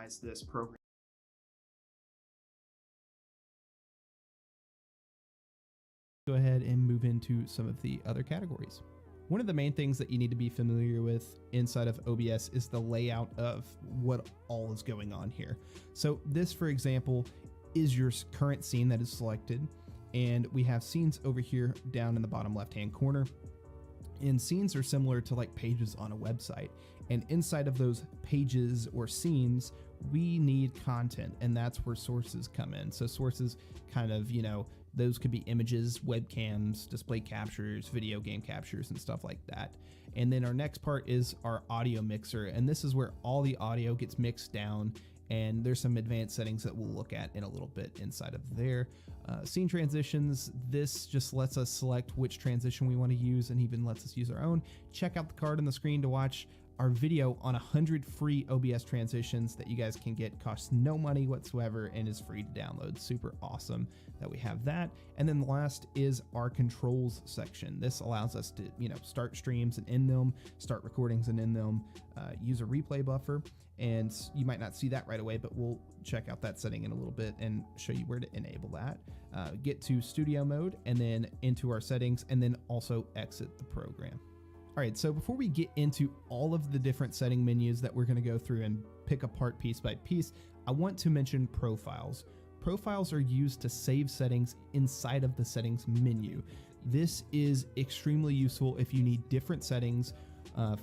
customize this program. Go ahead and move into some of the other categories. One of the main things that you need to be familiar with inside of OBS is the layout of what all is going on here. So this, for example, is your current scene that is selected, and we have scenes over here down in the bottom left-hand corner. And scenes are similar to like pages on a website, and inside of those pages or scenes, we need content, and that's where sources come in. So sources kind of, those could be images, webcams, display captures, video game captures, and stuff like that. And then our next part is our audio mixer, and this is where all the audio gets mixed down, and there's some advanced settings that we'll look at in a little bit inside of there. Scene transitions, this just lets us select which transition we want to use and even lets us use our own. Check out the card on the screen to watch our video on 100 free OBS transitions that you guys can get. Costs no money whatsoever and is free to download. Super awesome that we have that. And then the last is our controls section. This allows us to, start streams and end them, start recordings and end them, use a replay buffer. And you might not see that right away, but we'll check out that setting in a little bit and show you where to enable that. Get to studio mode and then into our settings, and then also exit the program. All right, so before we get into all of the different setting menus that we're going to go through and pick apart piece by piece, I want to mention profiles. Profiles are used to save settings inside of the settings menu. This is extremely useful if you need different settings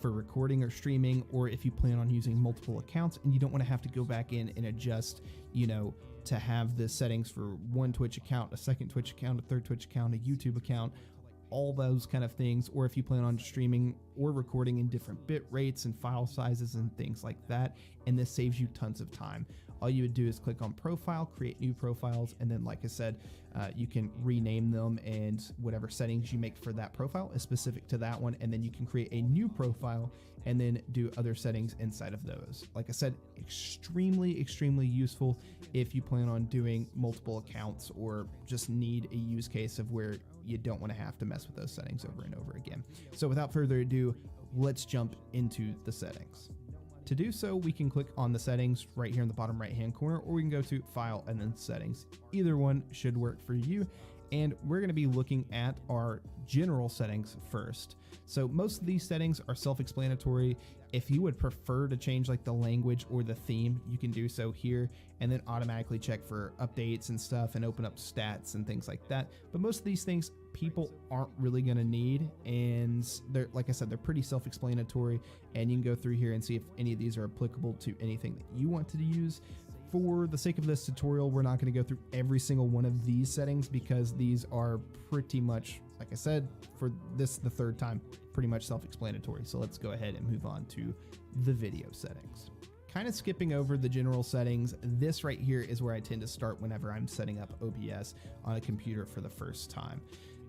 for recording or streaming, or if you plan on using multiple accounts and you don't want to have to go back in and adjust, to have the settings for one Twitch account, a second Twitch account, a third Twitch account, a YouTube account, all those kind of things, or if you plan on streaming or recording in different bit rates and file sizes and things like that, and this saves you tons of time. All you would do is click on profile, create new profiles, and then like I said, you can rename them, and whatever settings you make for that profile is specific to that one, and then you can create a new profile and then do other settings inside of those. Like I said, extremely useful if you plan on doing multiple accounts or just need a use case of where you don't want to have to mess with those settings over and over again. So without further ado, let's jump into the settings. To do so, we can click on the settings right here in the bottom right hand corner, or we can go to file and then settings. Either one should work for you. And we're going to be looking at our general settings first. So most of these settings are self-explanatory. If you would prefer to change like the language or the theme, you can do so here, and then automatically check for updates and stuff and open up stats and things like that. But most of these things people aren't really going to need, and they're, like I said, they're pretty self-explanatory, and you can go through here and see if any of these are applicable to anything that you want to use. For the sake of this tutorial, we're not going to go through every single one of these settings because these are pretty much, like I said, for this the third time, pretty much self-explanatory. So let's go ahead and move on to the video settings. Kind of skipping over the general settings, this right here is where I tend to start whenever I'm setting up OBS on a computer for the first time.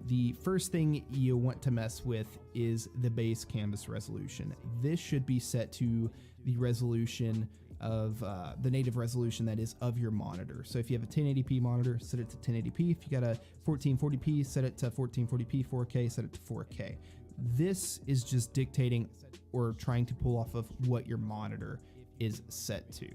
The first thing you want to mess with is the base canvas resolution. This should be set to the resolution of the native resolution that is of your monitor. So if you have a 1080p monitor, set it to 1080p. If you got a 1440p, set it to 1440p. 4K, set it to 4K. This is just dictating or trying to pull off of what your monitor is set to.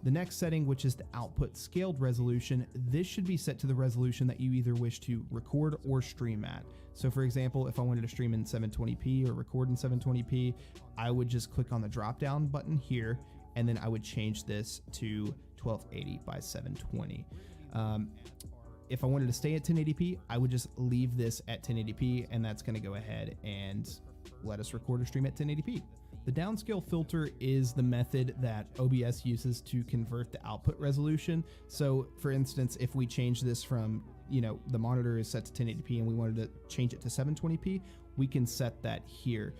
The next setting, which is the output scaled resolution, this should be set to the resolution that you either wish to record or stream at. So for example, if I wanted to stream in 720p or record in 720p, I would just click on the drop down button here, and then I would change this to 1280 by 720. If I wanted to stay at 1080p, I would just leave this at 1080p, and that's going to go ahead and let us record or stream at 1080p. The downscale filter is the method that OBS uses to convert the output resolution. So for instance, if we change this from, the monitor is set to 1080p and we wanted to change it to 720p, we can set that here.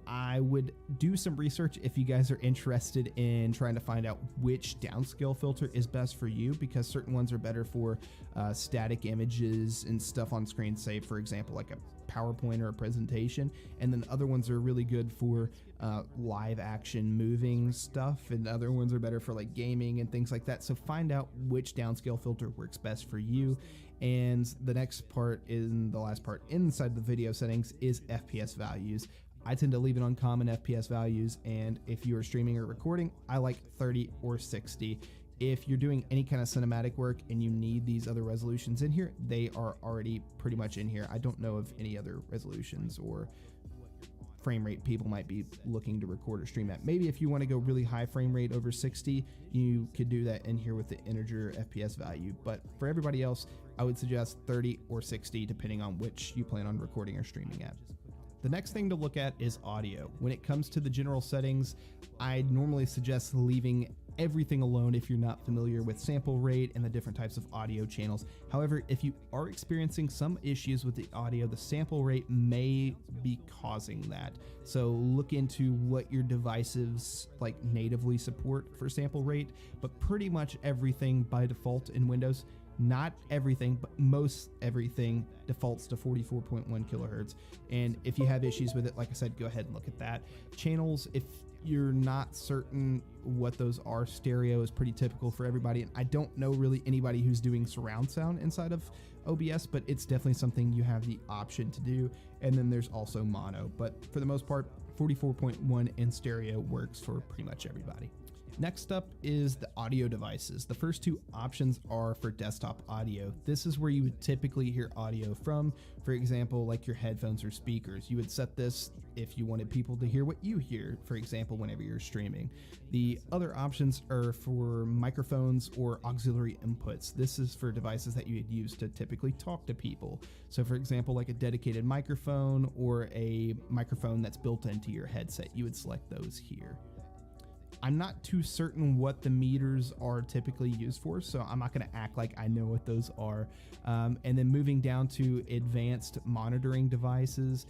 I would do some research if you guys are interested in trying to find out which downscale filter is best for you, because certain ones are better for static images and stuff on screen, say for example like a PowerPoint or a presentation, and then other ones are really good for live action moving stuff, and other ones are better for like gaming and things like that. So find out which downscale filter works best for you. And the next part, in the last part inside the video settings, is FPS values. I tend to leave it on common FPS values, and if you are streaming or recording, I like 30 or 60. If you're doing any kind of cinematic work and you need these other resolutions in here, they are already pretty much in here. I don't know of any other resolutions or frame rate people might be looking to record or stream at. Maybe if you want to go really high frame rate over 60, you could do that in here with the integer FPS value. But for everybody else, I would suggest 30 or 60 depending on which you plan on recording or streaming at. The next thing to look at is audio. When it comes to the general settings, I normally suggest leaving everything alone if you're not familiar with sample rate and the different types of audio channels. However, if you are experiencing some issues with the audio, the sample rate may be causing that. So look into what your devices like natively support for sample rate, but pretty much everything by default in Windows, not everything, but most everything defaults to 44.1 kilohertz. And if you have issues with it, like I said, go ahead and look at that. Channels, if you're not certain what those are, stereo is pretty typical for everybody. And I don't know really anybody who's doing surround sound inside of OBS, but it's definitely something you have the option to do. And then there's also mono, but for the most part, 44.1 and stereo works for pretty much everybody. Next up is the audio devices. The first two options are for desktop audio. This is where you would typically hear audio from, for example, like your headphones or speakers. You would set this if you wanted people to hear what you hear, for example, whenever you're streaming. The other options are for microphones or auxiliary inputs. This is for devices that you would use to typically talk to people. So for example, like a dedicated microphone or a microphone that's built into your headset, you would select those here. I'm not too certain what the meters are typically used for, so I'm not going to act like I know what those are. And then moving down to advanced monitoring devices.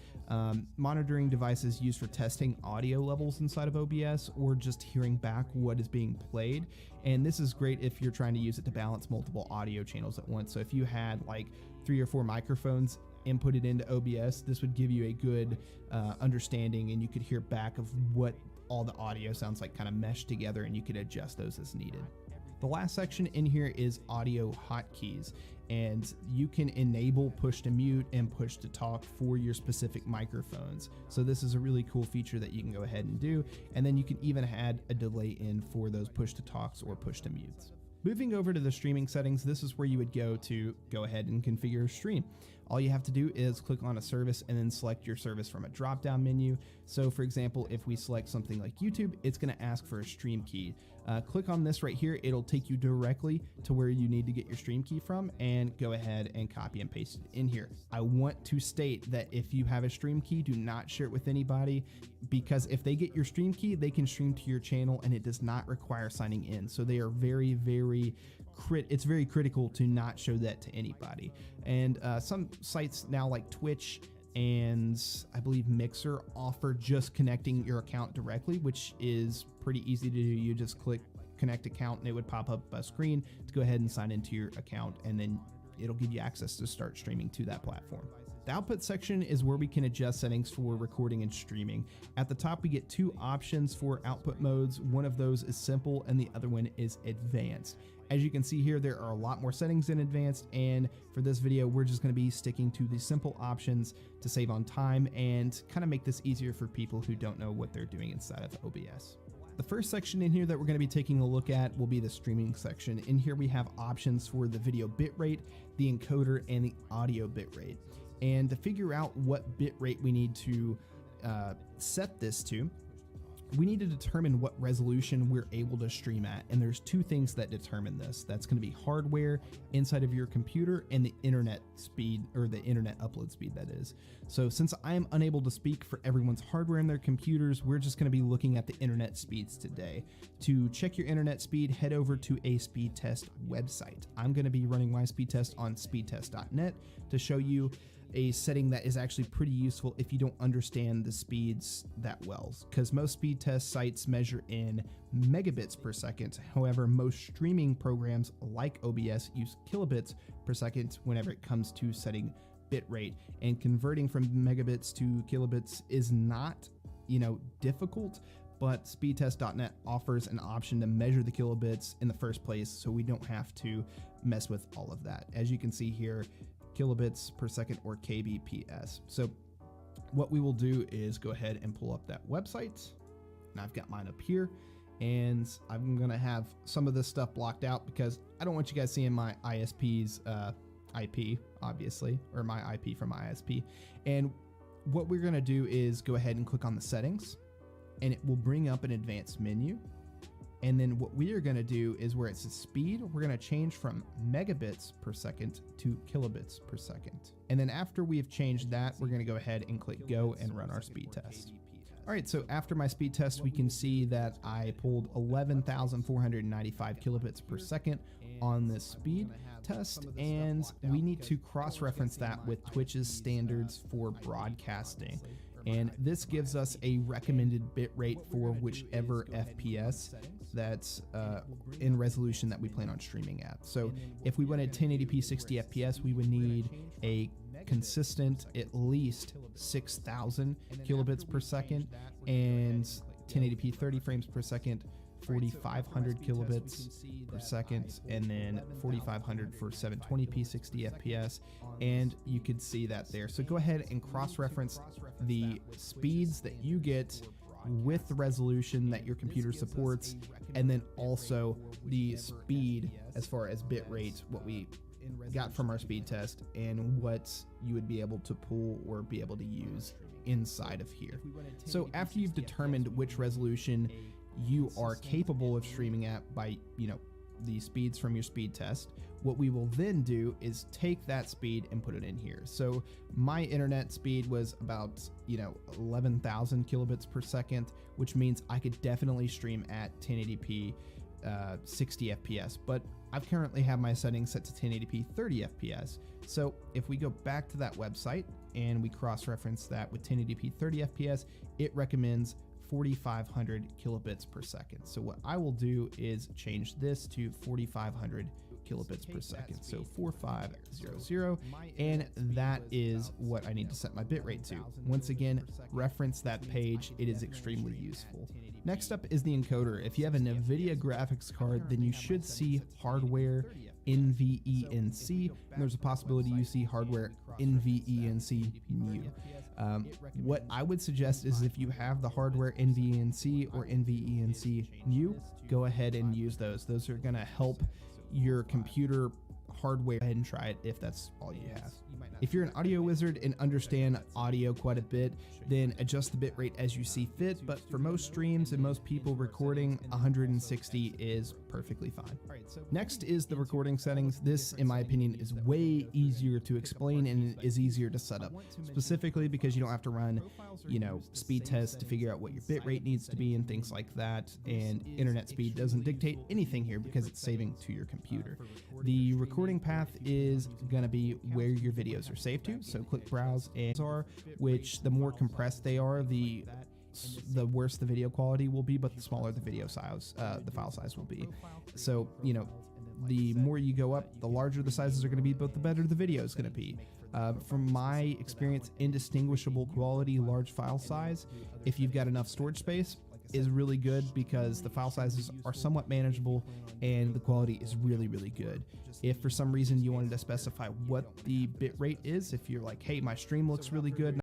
Monitoring devices used for testing audio levels inside of OBS or just hearing back what is being played. And this is great if you're trying to use it to balance multiple audio channels at once. So if you had like 3 or 4 microphones inputted into OBS, this would give you a good understanding, and you could hear back of what all the audio sounds like kind of meshed together, and you could adjust those as needed. The last section in here is audio hotkeys, and you can enable push to mute and push to talk for your specific microphones. So this is a really cool feature that you can go ahead and do, and then you can even add a delay in for those push to talks or push to mutes. Moving over to the streaming settings, this is where you would go to go ahead and configure a stream. All you have to do is click on a service and then select your service from a drop-down menu. So for example, if we select something like YouTube, it's going to ask for a stream key. Click on this right here. It'll take you directly to where you need to get your stream key from, and go ahead and copy and paste it in here. I want to state that if you have a stream key, do not share it with anybody, because if they get your stream key, they can stream to your channel, and it does not require signing in. So they are it's very critical to not show that to anybody. And some sites now like Twitch and I believe Mixer offer just connecting your account directly, which is pretty easy to do. You just click connect account and it would pop up a screen to go ahead and sign into your account, and then it'll give you access to start streaming to that platform. The output section is where we can adjust settings for recording and streaming. At the top, we get 2 options for output modes. One of those is simple and the other one is advanced. As you can see here, there are a lot more settings in advanced, and for this video, we're just going to be sticking to the simple options to save on time and kind of make this easier for people who don't know what they're doing inside of OBS. The first section in here that we're going to be taking a look at will be the streaming section. In here, we have options for the video bitrate, the encoder, and the audio bitrate. And to figure out what bitrate we need to set this to, we need to determine what resolution we're able to stream at. And there's 2 things that determine this. That's going to be hardware inside of your computer and the internet speed, or the internet upload speed, that is. So since I'm unable to speak for everyone's hardware in their computers, we're just going to be looking at the internet speeds today. To check your internet speed, head over to a speed test website. I'm going to be running my speed test on speedtest.net to show you a setting that is actually pretty useful if you don't understand the speeds that well, because most speed test sites measure in megabits per second. However, most streaming programs like OBS use kilobits per second whenever it comes to setting bitrate, and converting from megabits to kilobits is not, difficult, but speedtest.net offers an option to measure the kilobits in the first place, so we don't have to mess with all of that. As you can see here, kilobits per second or kbps. So what we will do is go ahead and pull up that website. And I've got mine up here, and I'm going to have some of this stuff blocked out because I don't want you guys seeing my ISP's IP, obviously, or my IP from my ISP. And what we're going to do is go ahead and click on the settings, and it will bring up an advanced menu. And then what we are going to do is where it says speed, we're going to change from megabits per second to kilobits per second. And then after we have changed that, we're going to go ahead and click go and run our speed test. All right, so after my speed test, we can see that I pulled 11,495 kilobits per second on this speed test, and we need to cross-reference that with Twitch's standards for broadcasting. And this gives us a recommended bit rate for whichever FPS that's in resolution that we plan on streaming at. So if we wanted 1080p 60 FPS, we would need a consistent at least 6,000 kilobits per second, and 1080p 30 frames per second, 4,500 kilobits per second, and then 4,500 for 720p 60 FPS, and you could see that there. So go ahead and cross-reference the speeds that you get with the resolution that your computer supports, and then also the speed as far as bit rate, what we got from our speed test, and what you would be able to pull or be able to use inside of here. So after you've determined which resolution you are capable of streaming at by, the speeds from your speed test, what we will then do is take that speed and put it in here. So my internet speed was about, 11,000 kilobits per second, which means I could definitely stream at 1080p 60 FPS, but I've currently have my settings set to 1080p 30 FPS. So if we go back to that website and we cross-reference that with 1080p 30 FPS, it recommends 4,500 kilobits per second. So what I will do is change this to 4,500 kilobits per second. So 4500, and that is what I need to set my bitrate to. Once again, reference that page. It is extremely useful. Next up is the encoder. If you have a NVIDIA graphics card, then you should see hardware NVENC, and there's a possibility you see hardware NVENC new. What I would suggest is if you have the hardware NVENC or NVENC new, go ahead and use those. Those are going to help your computer hardware. Go ahead and try it if that's all you have. If you're an audio wizard and understand audio quite a bit, then adjust the bitrate as you see fit, but for most streams and most people recording, 160 is perfectly fine. Next is the recording settings. This, in my opinion, is way easier to explain and is easier to set up, specifically because you don't have to run, speed tests to figure out what your bitrate needs to be and things like that, and internet speed doesn't dictate anything here because it's saving to your computer. The recording path is going to be where your videos are saved to, so click browse and which the more compressed they are, the worse the video quality will be, but the smaller the video size, the file size will be. So, the more you go up, the larger the sizes are going to be, but the better the video is going to be. From my experience, indistinguishable quality, large file size, if you've got enough storage space, is really good because the file sizes are somewhat manageable and the quality is really, really good. If for some reason you wanted to specify what the bit rate is, if you're like, hey, my stream looks really good